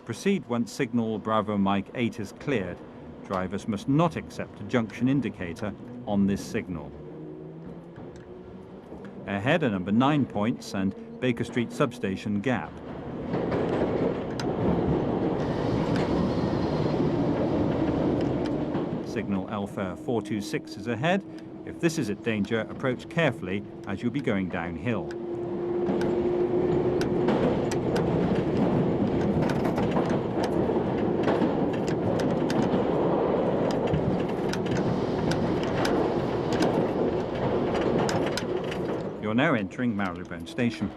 Proceed once signal Bravo Mike 8 is cleared. Drivers must not accept a junction indicator on this signal. Ahead are number 9 points and Baker Street substation gap. Signal Alpha 426 is ahead. If this is at danger, approach carefully as you'll be going downhill. You're now entering Marylebone Station.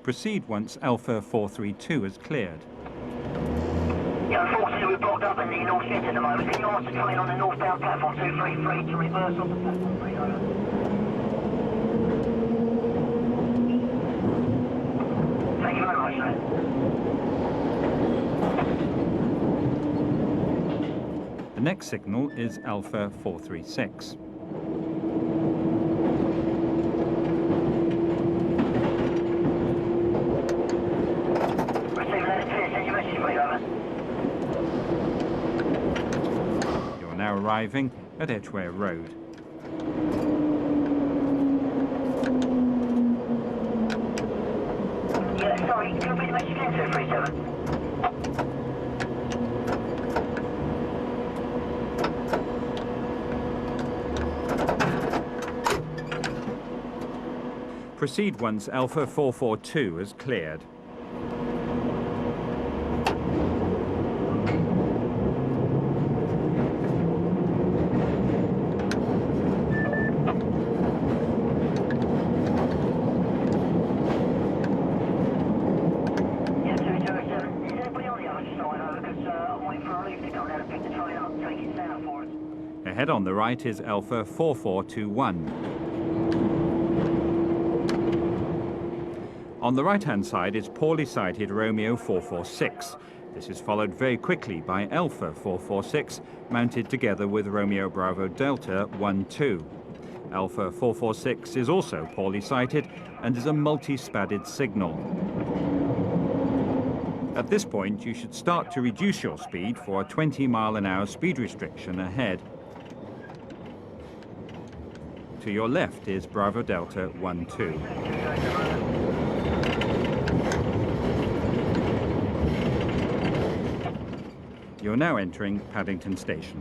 Proceed once Alpha 432 is cleared. Yeah, unfortunately we're blocked up in the North End at the moment. Can you ask the train on the northbound platform 233 to reverse onto platform 3 over? Thank you very much, sir. The next signal is Alpha 436. Now arriving at Edgware Road. Yeah, sorry, can you repeat the message again, 237? Proceed once Alpha 442 is cleared. Ahead on the right is Alpha 4421. On the right-hand side is poorly sighted Romeo 446. This is followed very quickly by Alpha 446, mounted together with Romeo Bravo Delta 12. Alpha 446 is also poorly sighted and is a multi-spadded signal. At this point, you should start to reduce your speed for a 20-mile-an-hour speed restriction ahead. To your left is Bravo Delta 12. You're now entering Paddington Station.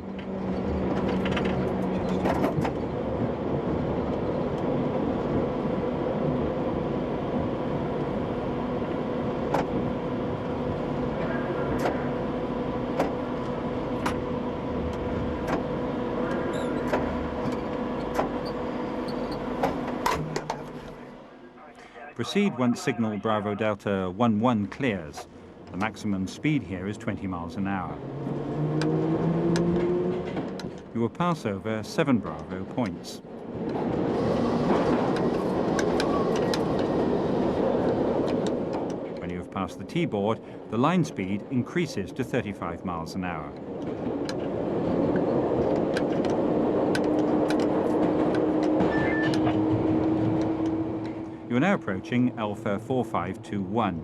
Proceed once signal Bravo Delta 11 clears. The maximum speed here is 20 miles an hour. You will pass over 7 Bravo points. When you have passed the T-board, the line speed increases to 35 miles an hour. You are now approaching Alpha 4521.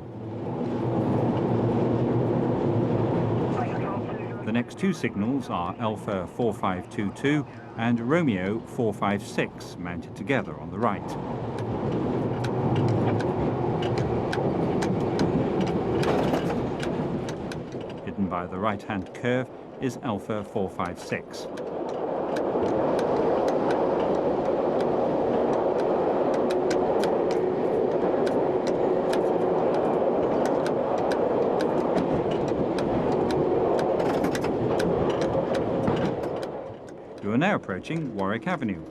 The next 2 signals are Alpha 4522 and Romeo 456, mounted together on the right. Hidden by the right-hand curve is Alpha 456. You are now approaching Warwick Avenue.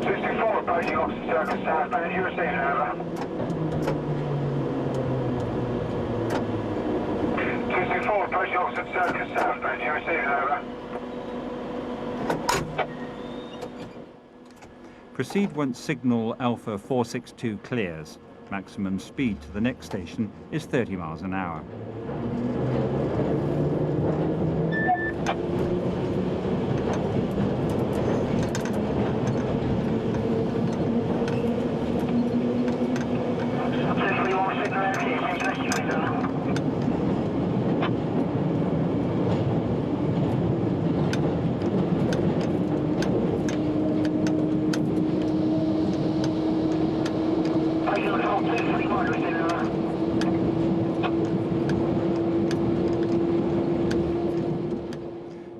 264 approaching Oxford Circus southbound, you receiving over. 264 approaching Oxford Circus southbound, you receiving over. Proceed once signal Alpha 462 clears. Maximum speed to the next station is 30 miles an hour.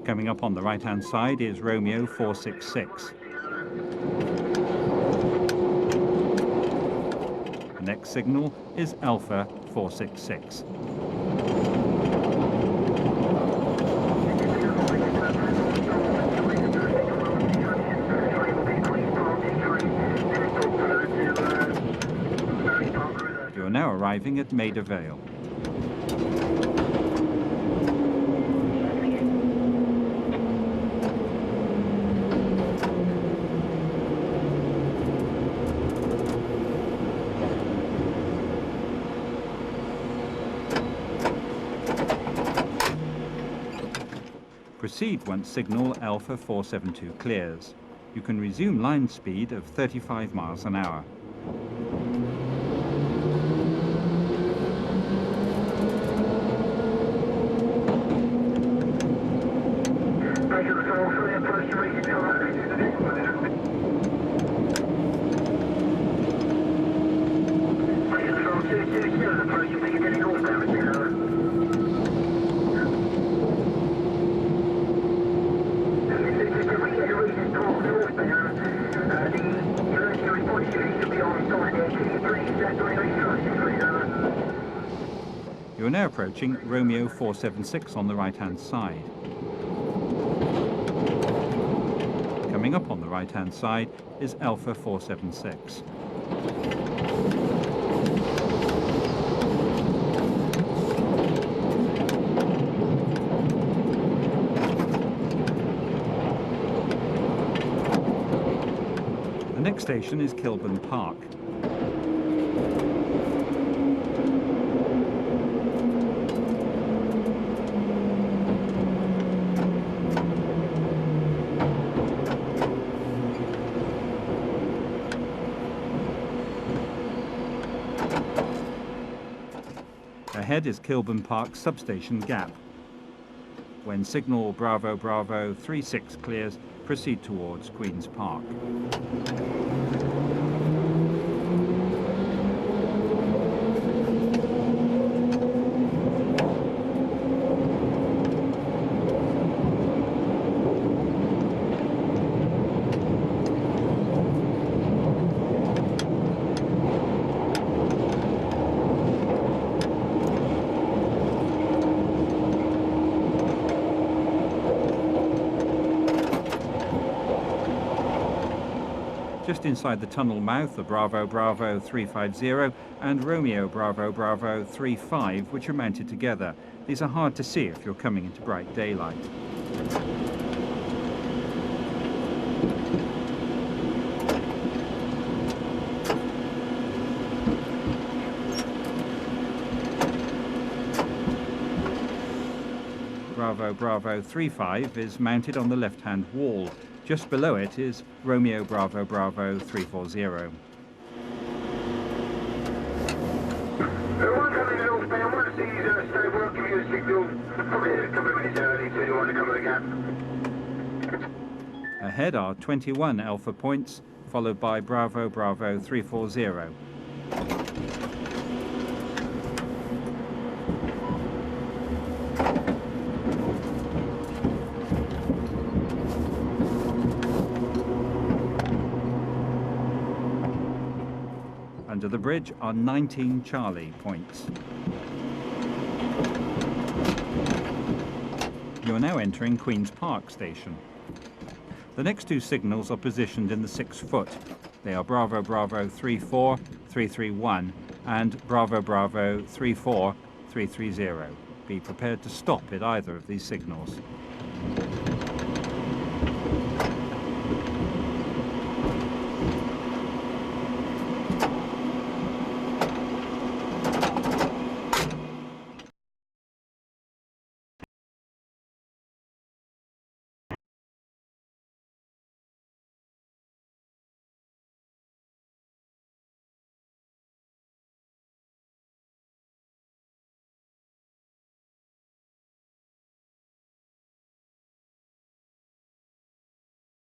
Coming up on the right-hand side is Romeo 466. The next signal is Alpha 466. You are now arriving at Maida, Vale. Proceed once signal Alpha 472 clears. You can resume line speed of 35 miles an hour. You are now approaching Romeo 476 on the right-hand side. Coming up on the right-hand side is Alpha 476. The next station is Kilburn Park. Ahead is Kilburn Park substation gap. When signal Bravo Bravo 36 clears, proceed towards Queen's Park. Just inside the tunnel mouth are Bravo Bravo 350 and Romeo Bravo Bravo 35, which are mounted together. These are hard to see if you're coming into bright daylight. Bravo Bravo 35 is mounted on the left-hand wall. Just below it is Romeo Bravo Bravo 340. Everyone coming northbound, once these stay well, give you a signal. Probably a couple of minutes early, so you want to cover the gap. Ahead are 21 Alpha points, followed by Bravo Bravo 340. Under the bridge are 19 Charlie points. You are now entering Queen's Park station. The next two signals are positioned in the 6 foot. They are Bravo Bravo 34, 331 and Bravo Bravo 34, 330. Be prepared to stop at either of these signals.